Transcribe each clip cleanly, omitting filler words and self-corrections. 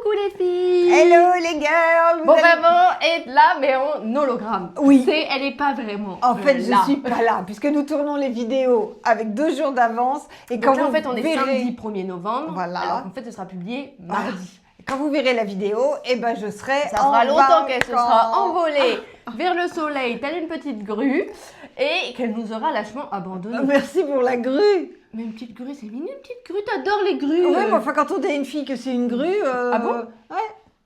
Coucou les filles. Hello les girls. Bon, maman est là, mais en hologramme. Oui. Elle est pas vraiment En fait, je là. suis pas là, puisque nous tournons les vidéos avec 2 jours d'avance. Et Donc là, vous en fait, on est verrez... samedi 1er novembre. Voilà. Alors qu'en fait, ce sera publié mardi. Quand vous verrez la vidéo, eh ben, je serai Ça fera longtemps qu'elle se sera vacances. envolée vers le soleil, telle une petite grue, et qu'elle nous aura lâchement abandonnés. Merci pour la grue. Mais une petite grue, c'est mignon, une petite grue, t'adores les grues. Ouais, mais enfin, quand on dit à une fille que c'est une grue... Ah bon?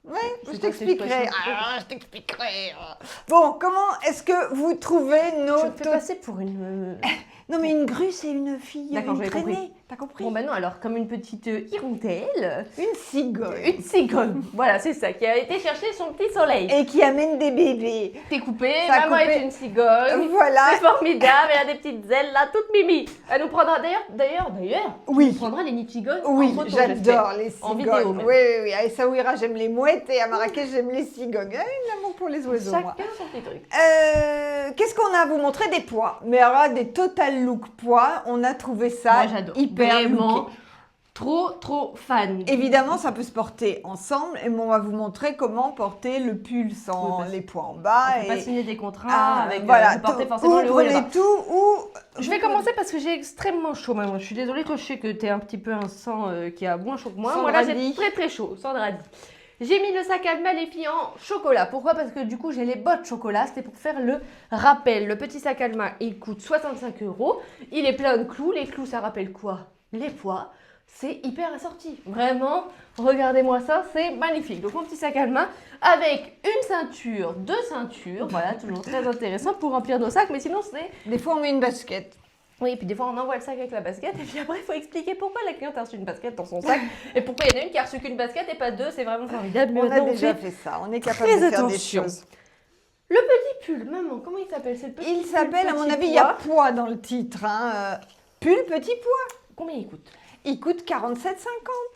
Ouais, C'est je quoi t'expliquerai. cette expression? Je t'expliquerai. Bon, comment est-ce que vous trouvez nos... Je me fais passer pour une... Non, mais une grue, c'est une fille, D'accord, une j'avais compris. traînée. T'as compris? Bon, ben non, alors, comme une petite hirondelle, Une cigogne. une cigogne, voilà, c'est ça, qui a été chercher son petit soleil. Et qui amène des bébés. T'es coupée, Ça a maman coupé. est une cigogne. Voilà. C'est formidable, elle a des petites ailes là, toute mimi. Elle nous prendra d'ailleurs, Oui. elle prendra les nids de cigogne Oui, en photo, j'adore les En cigognes. vidéo même. Oui, oui, oui. À Essaouira, j'aime les mouettes et à Marrakech, j'aime les cigognes. Un amour pour les oiseaux, moi. Chacun son petit truc. Qu'est-ce qu'on a à vous montrer? Des poids. Mais alors là, des total look poids, on a trouvé ça Moi j'adore, hyper vraiment looké. trop fan. Évidemment, ça peut se porter ensemble et on va vous montrer comment porter le pull sans Oui, parce les poids en bas. On peut pas signer des contrats Ah, avec voilà, vous portez forcément le haut et le ouvrez bas. tout ou... Je vais commencer parce que j'ai extrêmement chaud, maman. Je suis désolée, toi je sais que t'es un petit peu un sang qui a moins chaud que moi. Moi là Sandra j'ai dit. très chaud, Sandra dit. J'ai mis le sac à main les filles en chocolat. Pourquoi? Parce que du coup j'ai les bottes chocolat. C'était pour faire le rappel. Le petit sac à main il coûte 65 €. Il est plein de clous. Les clous ça rappelle quoi? Les poids. C'est hyper assorti. Vraiment, regardez-moi ça, c'est magnifique. Donc mon petit sac à main avec une ceinture, 2 ceintures. Voilà, toujours très intéressant pour remplir nos sacs. Mais sinon c'est... Des fois, on met une basket. Oui, et puis des fois on envoie le sac avec la basket et puis après il faut expliquer pourquoi la cliente a reçu une basket dans son sac et pourquoi il y en a une qui a reçu qu'une basket et pas deux, c'est vraiment formidable. Mais On a maintenant, déjà fait fait ça. On est capable très de faire attention. des choses. Le petit pull, maman, comment il s'appelle? C'est le petit Il pull, s'appelle, à mon petit avis, il y a pois. poids dans le titre. Hein. Pull petit pois. Combien il coûte? Il coûte 47,50.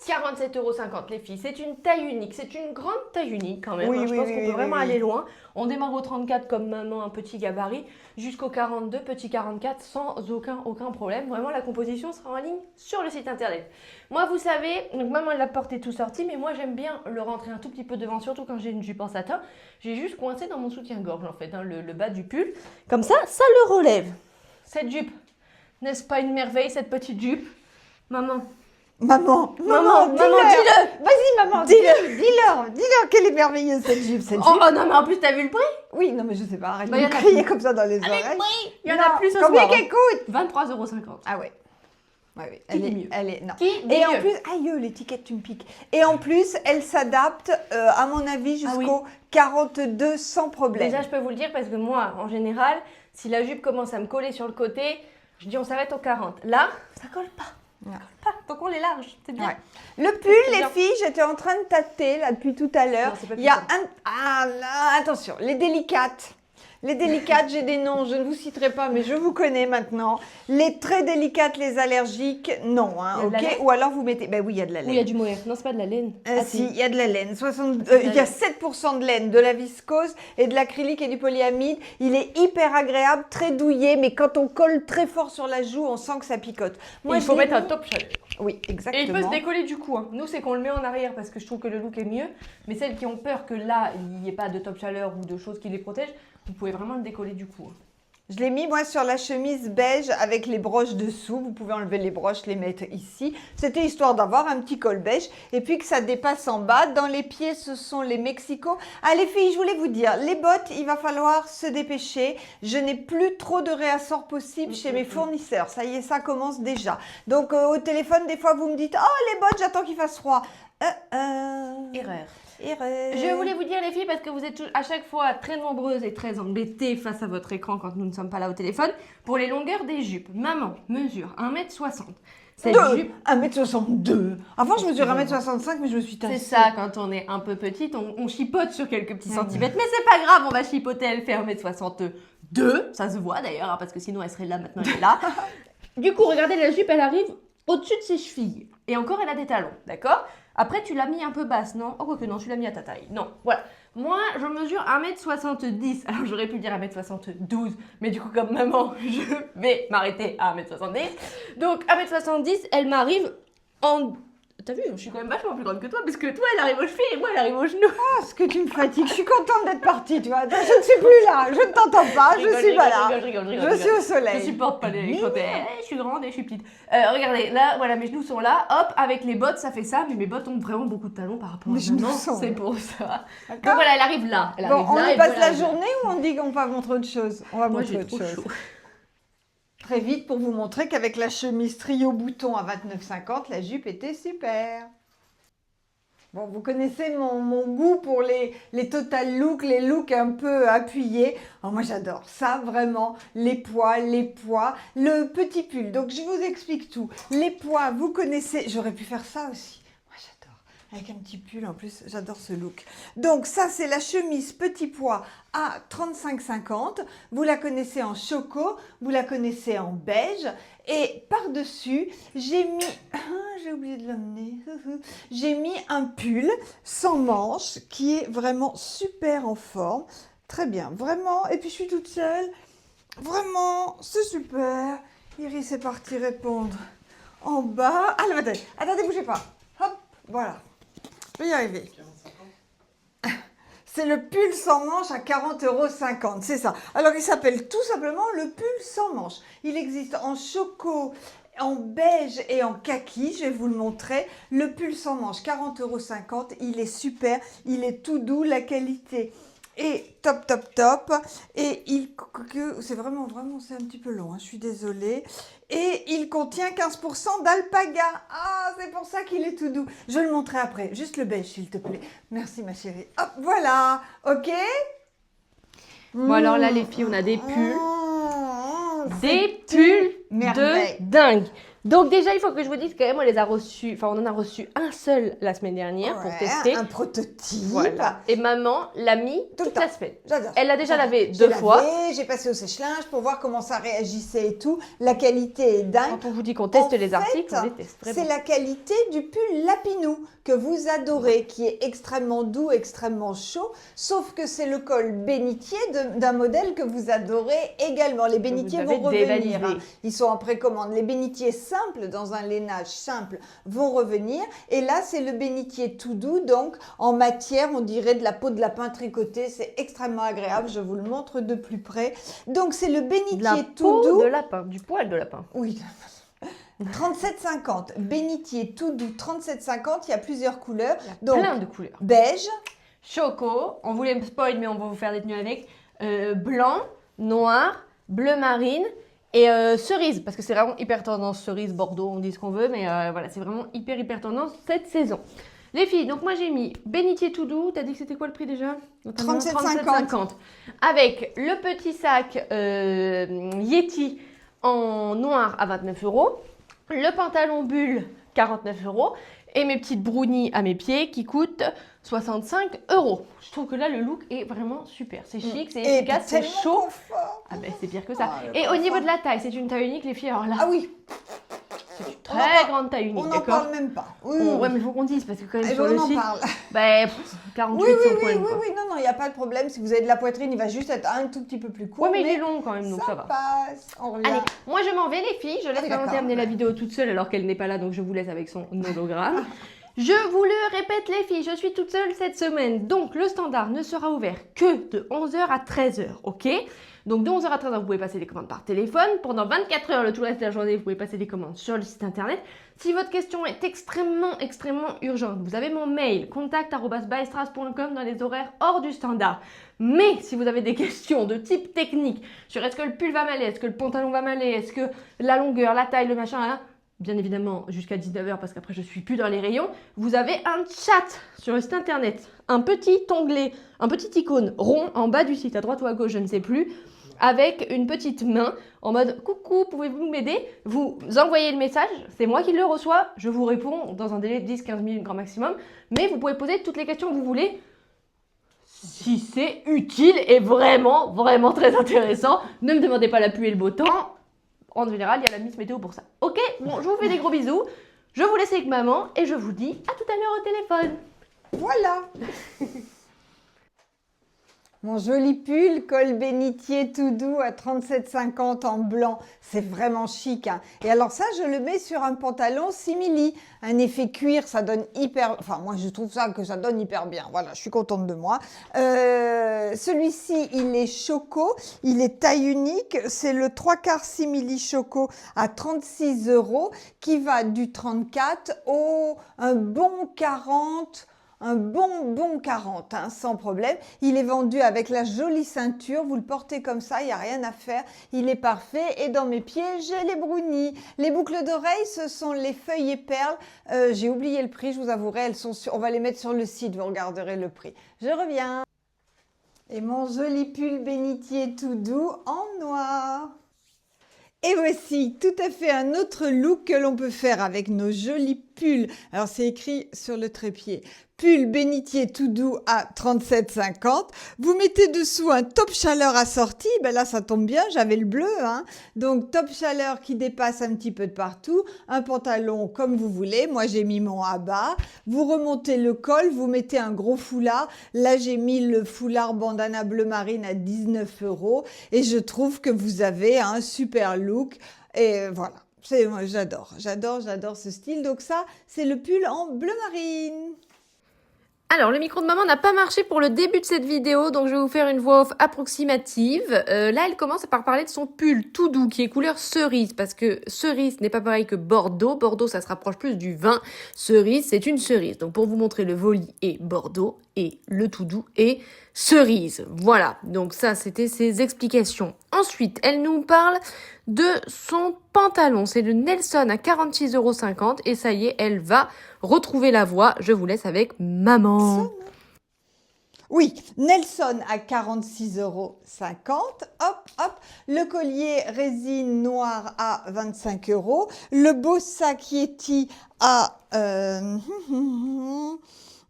47,50 € les filles, c'est une taille unique, c'est une grande taille unique quand même. Oui, hein. Je oui, pense oui, qu'on oui, peut vraiment oui, oui. aller loin. On démarre au 34 comme maman, un petit gabarit, jusqu'au 42, petit 44, sans aucun problème. Vraiment, la composition sera en ligne sur le site internet. Moi, vous savez, donc maman elle l'a porté tout sorti, mais moi j'aime bien le rentrer un tout petit peu devant, surtout quand j'ai une jupe en satin. J'ai juste coincé dans mon soutien-gorge en fait, hein, le bas du pull. Comme ça le relève. Cette jupe, n'est-ce pas une merveille cette petite jupe? Maman, Maman, maman, dis-le. Vas-y, maman, Dis-le. Dis-leur qu'elle est merveilleuse cette jupe. oh non mais en plus t'as vu le prix? Oui, non, mais je sais pas, arrête Bah, de y me en a crier plus. comme ça dans les oreilles. Il y en a plus ce Combien soir, qu'elle coûte? 23,50 €. Ah ouais. Ouais, oui. Qui dit mieux? Non. Qui dit Et en mieux? plus, aïe, l'étiquette, tu me piques. Et en plus, elle s'adapte, à mon avis, Ah oui. jusqu'au 42 sans problème. Déjà je peux vous le dire parce que moi en général, si la jupe commence à me coller sur le côté, je dis on s'arrête au 40. Là, ça colle pas. Non. Donc on est large, c'est bien. Ouais. Le pull, C'est les bien. filles, j'étais en train de tâter là depuis tout à l'heure. Non, c'est pas Il y a puissant. un... Ah là, attention, les délicates. Les délicates, j'ai des noms, je ne vous citerai pas, mais je vous connais maintenant. Les très délicates, les allergiques, non, hein, Il y a de la ok. laine Ou alors vous mettez... Ben oui, il y a de la laine. Oui, il y a du mohair. Non, c'est pas de la laine. Si, il y a de la laine. de Il y la a 7% de laine, de la viscose et de l'acrylique et du polyamide. Il est hyper agréable, très douillet, mais quand on colle très fort sur la joue, on sent que ça picote. Il faut je l'ai mettre un mis- top chaleur. Oui, Et exactement. il peut se décoller du cou. Hein. Nous, c'est qu'on le met en arrière parce que je trouve que le look est mieux. Mais celles qui ont peur que là, il n'y ait pas de top chaleur ou de choses qui les protègent, vous pouvez vraiment le décoller du cou. Hein. Je l'ai mis, moi, sur la chemise beige avec les broches dessous. Vous pouvez enlever les broches, les mettre ici. C'était histoire d'avoir un petit col beige et puis que ça dépasse en bas. Dans les pieds, ce sont les Mexico. Ah, les filles, je voulais vous dire, les bottes, il va falloir se dépêcher. Je n'ai plus trop de réassorts possibles chez mes fournisseurs. Ça y est, ça commence déjà. Donc, au téléphone, des fois, vous me dites « Oh, les bottes, j'attends qu'il fasse froid. » Erreur. Erreur. Je voulais vous dire les filles parce que vous êtes à chaque fois très nombreuses et très embêtées face à votre écran quand nous ne sommes pas là au téléphone pour les longueurs des jupes. Maman mesure 1,60 m. Cette jupe, 1m62. Avant, je mesure 1m65, mais je me suis tassée. c'est ça, quand on est un peu petite, on chipote sur quelques petits centimètres. Mais c'est pas grave, on va chipoter, elle fait 1,62 m. Ça se voit d'ailleurs, hein, parce que sinon elle serait là, maintenant elle est là. Du coup, regardez, la jupe, elle arrive au-dessus de ses chevilles. Et encore, elle a des talons, d'accord? Après, tu l'as mis un peu basse, non? Oh, quoique non, tu l'as mis à ta taille. Non, voilà. Moi, je mesure 1,70 m. Alors, j'aurais pu dire 1,72 m, mais du coup, comme maman, je vais m'arrêter à 1,70 m. Donc, 1,70 m, elle m'arrive en t'as vu, je suis quand même vachement plus grande que toi, parce que toi, elle arrive aux chevilles et moi, elle arrive aux genoux. Ah, ce que tu me fatigues. Je suis contente d'être partie, tu vois. Je ne suis plus là. Je ne t'entends pas. Je suis pas là. Je suis au soleil. Je supporte pas les quand je suis grande et je suis petite. Regardez, là, voilà, mes genoux sont là. Hop, avec les bottes, ça fait ça, mais mes bottes ont vraiment beaucoup de talons par rapport à maintenant. C'est pour ça. Donc voilà, elle arrive là. Elle arrive on là, y passe la journée ou on dit qu'on va montrer autre chose? On va montrer autre chose. Très vite pour vous montrer qu'avec la chemise trio bouton à 29,50, la jupe était super. Bon, vous connaissez mon goût pour les total looks, les looks un peu appuyés. Alors moi j'adore ça vraiment, les pois, le petit pull. Donc je vous explique tout. Les pois, vous connaissez, j'aurais pu faire ça aussi. Moi j'adore, avec un petit pull en plus, j'adore ce look. Donc ça c'est la chemise petit pois à 35,50. Vous la connaissez en choco, vous la connaissez en beige. Et par-dessus, j'ai mis... j'ai oublié de l'amener. J'ai mis un pull sans manches qui est vraiment super en forme. Très bien, vraiment. Et puis je suis toute seule. Vraiment, c'est super. Iris est partie répondre en bas. Ah, là, attendez, bougez pas. Hop, voilà. Je vais y arriver. C'est le pull sans manche à 40,50 €, c'est ça. Alors, il s'appelle tout simplement le pull sans manche. Il existe en choco, en beige et en kaki. Je vais vous le montrer. Le pull sans manche, 40,50 €. Il est super. Il est tout doux. La qualité est top, top, top. Et c'est vraiment, c'est un petit peu long. Je suis désolée. Et il contient 15% d'alpaga. Ah, c'est pour ça qu'il est tout doux. Je le montrerai après. Juste le beige, s'il te plaît. Merci, ma chérie. Hop, voilà. OK? Bon, alors là, les filles, on a des pulls. Des pulls de dingue. Donc déjà, il faut que je vous dise quand même, on les a reçus, enfin on en a reçu un seul la semaine dernière pour tester. Un prototype. Voilà. Et maman l'a mis toute la semaine. J'adore. Elle l'a déjà lavé 2 fois. J'ai passé au sèche-linge pour voir comment ça réagissait et tout. La qualité est dingue. Quand on vous dit qu'on teste les articles, on les teste vraiment. C'est la qualité du pull Lapinou que vous adorez, qui est extrêmement doux, extrêmement chaud. Sauf que c'est le col bénitier d'un modèle que vous adorez également. Les bénitiers vont revenir. Hein. Ils sont en précommande. Les bénitiers simples, dans un lainage simple, vont revenir. Et là, c'est le bénitier tout doux. Donc, en matière, on dirait de la peau de lapin tricotée. C'est extrêmement agréable. Je vous le montre de plus près. Donc, c'est le bénitier tout doux. De lapin, du poil de lapin. Oui. 37,50. Bénitier tout doux, 37,50. Il y a plusieurs couleurs. Donc, plein de couleurs. Beige. Choco. On voulait me spoil, mais on va vous faire des tenues avec. Blanc, noir, bleu marine et cerise. Parce que c'est vraiment hyper tendance. Cerise, Bordeaux, on dit ce qu'on veut. Mais voilà, c'est vraiment hyper tendance cette saison. Les filles, donc moi j'ai mis bénitier tout doux. T'as dit que c'était quoi le prix déjà? 37,50. Avec le petit sac Yeti en noir à 29 €. Le pantalon bulle, 49 €. Et mes petites brownies à mes pieds qui coûtent 65 €. Je trouve que là, le look est vraiment super. C'est chic, c'est efficace, c'est chaud. Confort. Ah ben, c'est pire que ça. Et au niveau de la taille, c'est une taille unique, les filles. Alors là, ah oui, c'est une très grande taille unique, on n'en d'accord? parle même pas. Oui, Ouais, mais il faut qu'on dise, parce que quand même, sur on le en site, parle. ben, 48 Oui, sans poil, quoi. non, il n'y a pas de problème. Si vous avez de la poitrine, il va juste être un tout petit peu plus court. Ouais, mais il est long quand même, donc ça va. Passe. On revient. Allez, moi je m'en vais les filles, je laisse Valentin d'accord. terminer la vidéo toute seule alors qu'elle n'est pas là, donc je vous laisse avec son hologramme. Je vous le répète les filles, je suis toute seule cette semaine, donc le standard ne sera ouvert que de 11 h à 13 h, ok? Donc de 11 h à 13 h, vous pouvez passer des commandes par téléphone. Pendant 24 heures, le tout reste de la journée, vous pouvez passer des commandes sur le site internet. Si votre question est extrêmement urgente, vous avez mon mail contact@baestras.com dans les horaires hors du standard. Mais si vous avez des questions de type technique sur est-ce que le pull va m'aller, est-ce que le pantalon va m'aller, est-ce que la longueur, la taille, le machin, là, bien évidemment jusqu'à 19 h parce qu'après je suis plus dans les rayons, vous avez un chat sur le site internet, un petit onglet, un petit icône rond en bas du site, à droite ou à gauche, je ne sais plus, avec une petite main en mode coucou, pouvez-vous m'aider? Vous envoyez le message, c'est moi qui le reçois, je vous réponds dans un délai de 10-15 minutes grand maximum, mais vous pouvez poser toutes les questions que vous voulez si c'est utile et vraiment très intéressant. Ne me demandez pas la pluie et le beau temps. En général, il y a la Miss Météo pour ça. Ok, bon, je vous fais des gros bisous. Je vous laisse avec maman et je vous dis à tout à l'heure au téléphone. Voilà. Mon joli pull, col bénitier tout doux à 37,50 en blanc. C'est vraiment chic, hein. Et alors ça, je le mets sur un pantalon simili. Un effet cuir, ça donne hyper... Enfin, moi, je trouve ça que ça donne hyper bien. Voilà, je suis contente de moi. Celui-ci, il est choco. Il est taille unique. C'est le 3/4 simili choco à 36 € qui va du 34 au un bon 40. Un bon 40, hein, sans problème. Il est vendu avec la jolie ceinture. Vous le portez comme ça, il n'y a rien à faire. Il est parfait. Et dans mes pieds, j'ai les brownies. Les boucles d'oreilles, ce sont les feuilles et perles. J'ai oublié le prix, je vous avouerai. Elles sont on va les mettre sur le site, vous regarderez le prix. Je reviens. Et mon joli pull bénitier tout doux en noir. Et voici tout à fait un autre look que l'on peut faire avec nos jolis pulls. Alors c'est écrit sur le trépied. Pull bénitier tout doux à 37,50. Vous mettez dessous un top chaleur assorti. Ben là, ça tombe bien, j'avais le bleu, hein. Donc, top chaleur qui dépasse un petit peu de partout. Un pantalon comme vous voulez. Moi, j'ai mis mon abat. Vous remontez le col, vous mettez un gros foulard. Là, j'ai mis le foulard bandana bleu marine à 19 €. Et je trouve que vous avez un super look. Et voilà. Moi, j'adore ce style. Donc ça, c'est le pull en bleu marine. Alors, le micro de maman n'a pas marché pour le début de cette vidéo, donc je vais vous faire une voix off approximative. Là, elle commence par parler de son pull tout doux, qui est couleur cerise, parce que cerise n'est pas pareil que Bordeaux. Bordeaux, ça se rapproche plus du vin. Cerise, c'est une cerise. Donc, pour vous montrer, le voli est Bordeaux et le tout doux est cerise. Voilà, donc ça, c'était ses explications. Ensuite, elle nous parle de son pantalon. C'est le Nelson à 46,50 € et ça y est, elle va retrouver la voix. Je vous laisse avec maman. Oui, Nelson à 46,50 €. Hop, hop. Le collier résine noir à 25 €. Le beau sac Yeti à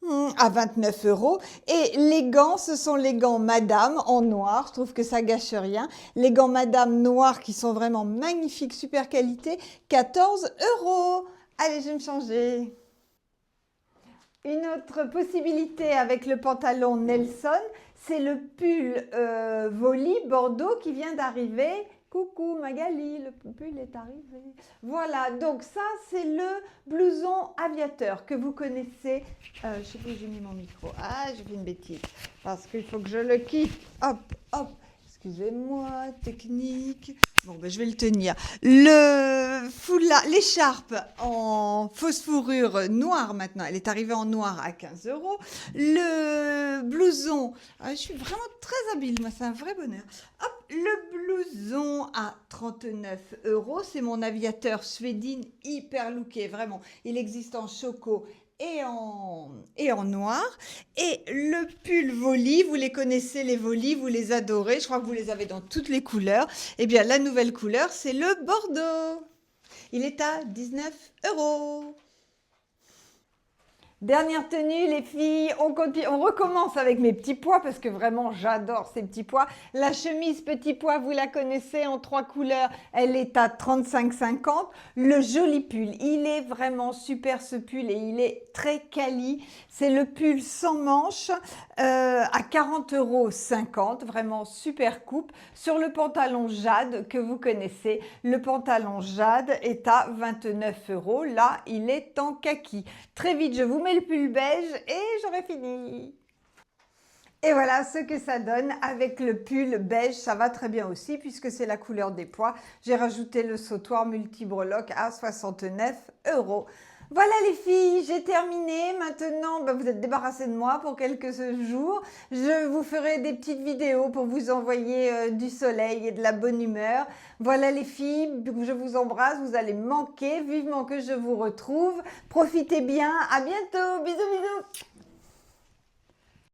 29 €. Et les gants, ce sont les gants Madame en noir. Je trouve que ça gâche rien. Les gants Madame noirs qui sont vraiment magnifiques, super qualité. 14 €. Allez, je vais me changer. Une autre possibilité avec le pantalon Nelson, c'est le pull Voli Bordeaux qui vient d'arriver. Coucou Magali, le pull est arrivé. Voilà, donc ça c'est le blouson aviateur que vous connaissez. Je sais plus où j'ai mis mon micro. Ah, j'ai fait une bêtise parce qu'il faut que je le quitte. Hop, hop. Excusez-moi, technique. Bon, ben, je vais le tenir. Le foulard, l'écharpe en fausse fourrure noire maintenant. Elle est arrivée en noir à 15 €. Le blouson, je suis vraiment très habile, moi, c'est un vrai bonheur. Hop, le blouson à 39 €. C'est mon aviateur Suédine hyper looké, vraiment. Il existe en choco et en noir. Et le pull Voli, vous les connaissez les Voli, vous les adorez, je crois que vous les avez dans toutes les couleurs. Eh bien, la nouvelle couleur, c'est le Bordeaux. Il est à 19 €. Dernière tenue, les filles, on recommence avec mes petits pois parce que vraiment j'adore ces petits pois. La chemise petit pois, vous la connaissez en 3 couleurs, elle est à 35,50 €. Le joli pull, il est vraiment super ce pull et il est très quali. C'est le pull sans manches à 40,50 €, vraiment super coupe. Sur le pantalon Jade que vous connaissez, le pantalon Jade est à 29 €. Là, il est en kaki. Très vite, je vous mets le pull beige et j'aurai fini. Et voilà ce que ça donne avec le pull beige. Ça va très bien aussi puisque c'est la couleur des pois. J'ai rajouté le sautoir multi-breloque à 69 €. Voilà les filles, j'ai terminé. Maintenant, vous êtes débarrassées de moi pour quelques jours. Je vous ferai des petites vidéos pour vous envoyer du soleil et de la bonne humeur. Voilà les filles, je vous embrasse, vous allez me manquer. Vivement que je vous retrouve. Profitez bien, à bientôt, bisous bisous.